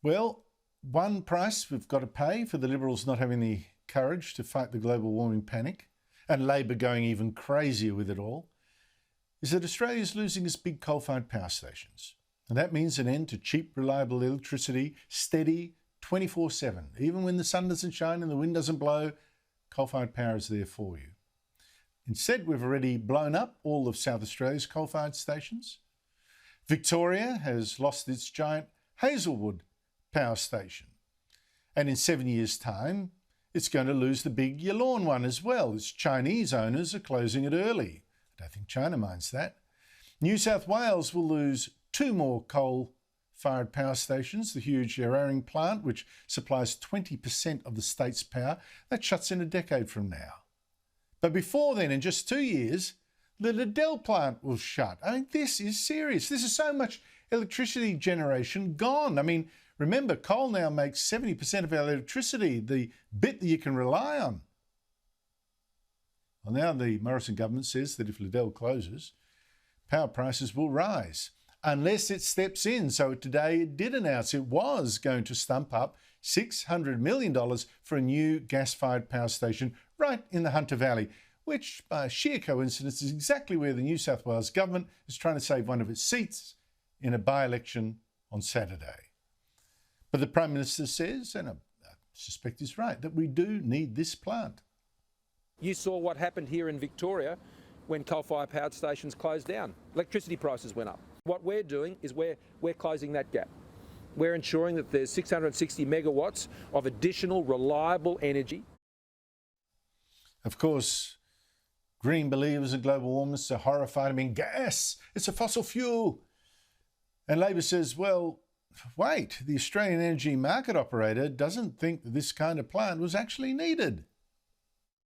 Well, one price we've got to pay for the Liberals not having the courage to fight the global warming panic, and Labor going even crazier with it all, is that Australia is losing its big coal-fired power stations. And that means an end to cheap, reliable electricity, steady 24/7. Even when the sun doesn't shine and the wind doesn't blow, coal-fired power is there for you. Instead, we've already blown up all of South Australia's coal-fired stations. Victoria has lost its giant Hazelwood power station. And in 7 years' time, it's going to lose the big Yallourn one as well. Its Chinese owners are closing it early. I don't think China minds that. New South Wales will lose 2 more coal-fired power stations. The huge Yarraring plant, which supplies 20% of the state's power, that shuts in a decade from now. But before then, in just 2 years, the Liddell plant will shut. I mean, this is serious. This is so much electricity generation gone. I mean, remember, coal now makes 70% of our electricity, the bit that you can rely on. Well, now the Morrison government says that if Liddell closes, power prices will rise, unless it steps in. So today it did announce it was going to stump up $600 million for a new gas-fired power station right in the Hunter Valley, which by sheer coincidence is exactly where the New South Wales government is trying to save one of its seats in a by-election on Saturday. But the Prime Minister says, and I suspect he's right, that we do need this plant. You saw what happened here in Victoria when coal-fired power stations closed down. Electricity prices went up. What we're doing is we're closing that gap. We're ensuring that there's 660 megawatts of additional reliable energy. Of course, green believers and global warmers are horrified. I mean, gas, it's a fossil fuel. And Labor says, well, wait, the Australian energy market operator doesn't think that this kind of plant was actually needed.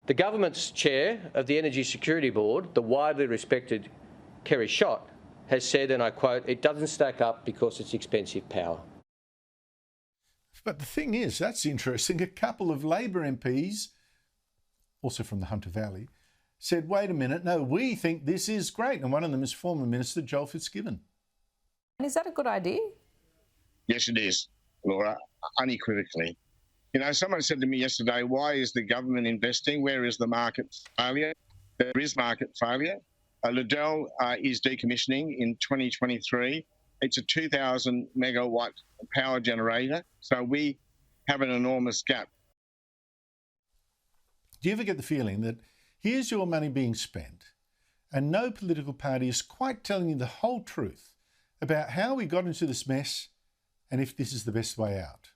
The government's chair of the Energy Security Board, the widely respected Kerry Schott, has said, and I quote, "It doesn't stack up because it's expensive power." But the thing is, that's interesting. A couple of Labor MPs, also from the Hunter Valley, said, wait a minute, no, we think this is great. And one of them is former Minister Joel Fitzgibbon. And is that a good idea? Yes, it is, Laura, unequivocally. You know, someone said to me yesterday, why is the government investing? Where is the market failure? There is market failure. Liddell is decommissioning in 2023. It's a 2,000 megawatt power generator. So we have an enormous gap. Do you ever get the feeling that here's your money being spent and no political party is quite telling you the whole truth about how we got into this mess and if this is the best way out?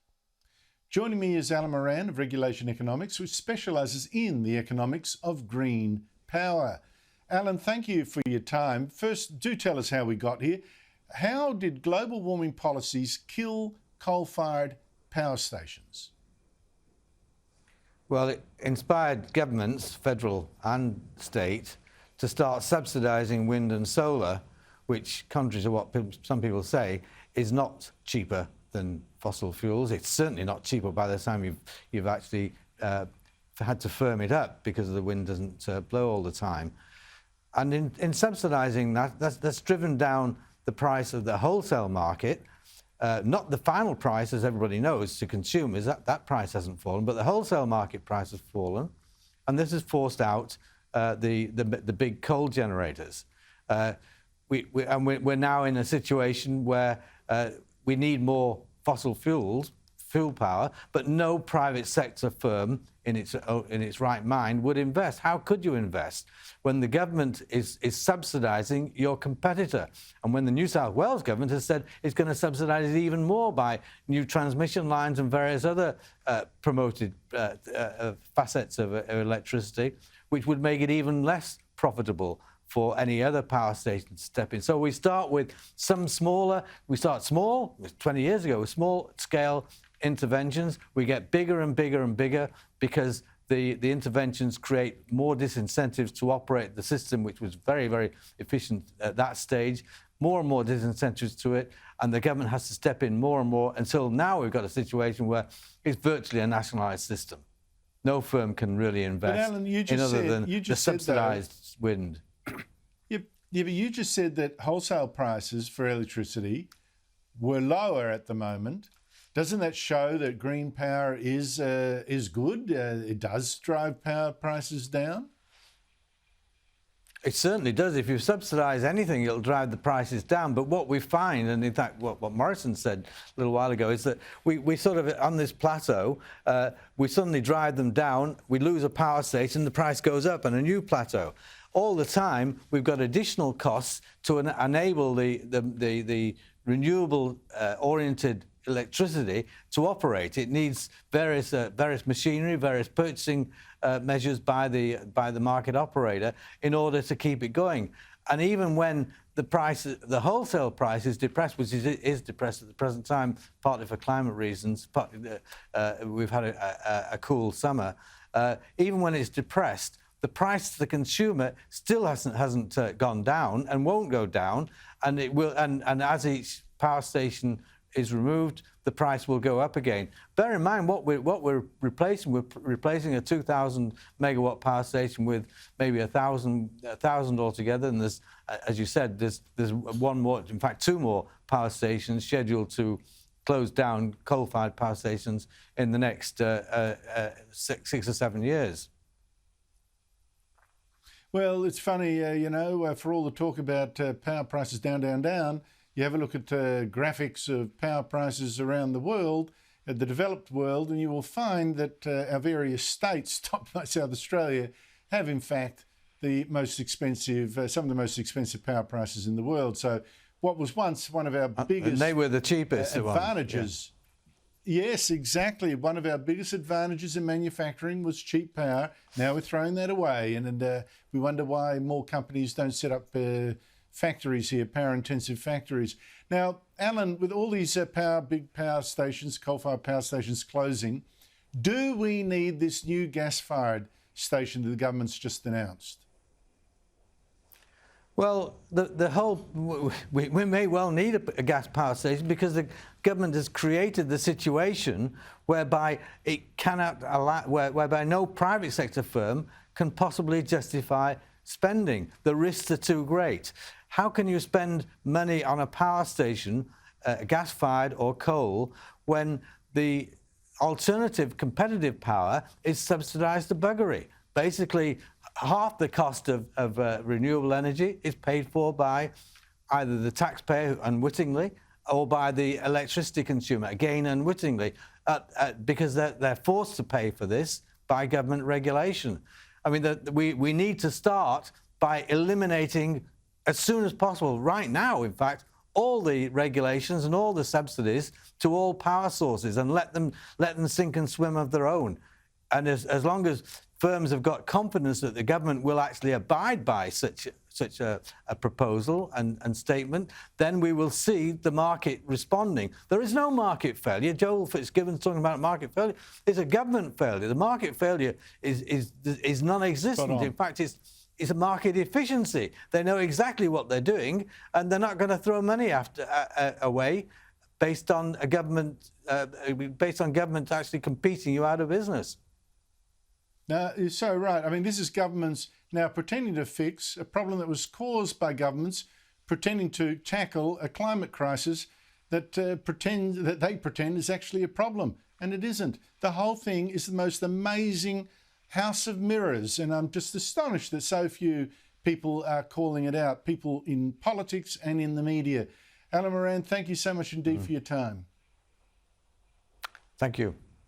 Joining me is Alan Moran of Regulation Economics, which specialises in the economics of green power. Alan, thank you for your time. First, do tell us how we got here. How did global warming policies kill coal-fired power stations? Well, it inspired governments, federal and state, to start subsidising wind and solar, which, contrary to what some people say, is not cheaper than fossil fuels. It's certainly not cheaper by the time you've actually had to firm it up because the wind doesn't blow all the time. And in subsidising that's driven down the price of the wholesale market, not the final price, as everybody knows, to consumers. That price hasn't fallen, but the wholesale market price has fallen, and this has forced out the big coal generators. We're now in a situation where we need more fossil fuel power, but no private sector firm in its right mind would invest. How could you invest when the government is subsidising your competitor, and when the New South Wales government has said it's going to subsidise it even more by new transmission lines and various other promoted facets of electricity, which would make it even less profitable for any other power station to step in. So we start with we start small, 20 years ago, with small scale interventions. We get bigger and bigger and bigger because the interventions create more disincentives to operate the system, which was very, very efficient at that stage, more and more disincentives to it, and the government has to step in more and more until now we've got a situation where it's virtually a nationalised system. No firm can really invest Alan, in other than the subsidised wind. Yeah, but you just said that wholesale prices for electricity were lower at the moment Doesn't that show that green power is good? It does drive power prices down? It certainly does. If you subsidise anything, it'll drive the prices down. But what we find, and in fact what Morrison said a little while ago, is that we sort of, on this plateau, we suddenly drive them down, we lose a power station, the price goes up, and a new plateau. All the time, we've got additional costs to enable the renewable-oriented electricity to operate. It needs various machinery, various purchasing measures by the market operator in order to keep it going. And even when the wholesale price is depressed, which is depressed at the present time, partly for climate reasons, partly we've had a cool summer. Even when it's depressed, the price to the consumer still hasn't gone down and won't go down, and it will. And as each power station is removed, the price will go up again. Bear in mind what we're replacing. We're replacing a 2,000 megawatt power station with maybe 1,000 altogether. And there's, as you said, there's one more, in fact, two more power stations scheduled to close down, coal-fired power stations, in the next 6 or 7 years. Well, it's funny, for all the talk about power prices down, you have a look at graphics of power prices around the world, the developed world, and you will find that our various states, topped by South Australia, have in fact the most expensive, some of the most expensive power prices in the world. So what was once one of our biggest and they were the cheapest advantages. Yes, exactly. One of our biggest advantages in manufacturing was cheap power. Now we're throwing that away, and we wonder why more companies don't set up factories here, power-intensive factories. Now, Alan, with all these big power stations, coal-fired power stations closing, do we need this new gas-fired station that the government's just announced? Well, we may well need a gas power station because the government has created the situation whereby it cannot allow, whereby no private sector firm can possibly justify spending. The risks are too great. How can you spend money on a power station, gas-fired or coal, when the alternative competitive power is subsidised to buggery? Basically, half the cost of renewable energy is paid for by either the taxpayer unwittingly or by the electricity consumer, again unwittingly, because they're forced to pay for this by government regulation. I mean, we need to start by eliminating, as soon as possible, right now, in fact, all the regulations and all the subsidies to all power sources and let them sink and swim of their own. And as long as firms have got confidence that the government will actually abide by such a proposal and statement, then we will see the market responding. There is no market failure. Joel Fitzgibbon's talking about market failure. It's a government failure. The market failure is non-existent. In fact, it's a market efficiency. They know exactly what they're doing, and they're not going to throw money away based on government actually competing you out of business. Now, you're so right. I mean, this is governments now pretending to fix a problem that was caused by governments pretending to tackle a climate crisis that they pretend is actually a problem, and it isn't. The whole thing is the most amazing house of mirrors, and I'm just astonished that so few people are calling it out, people in politics and in the media. Alan Moran, thank you so much indeed for your time. Thank you.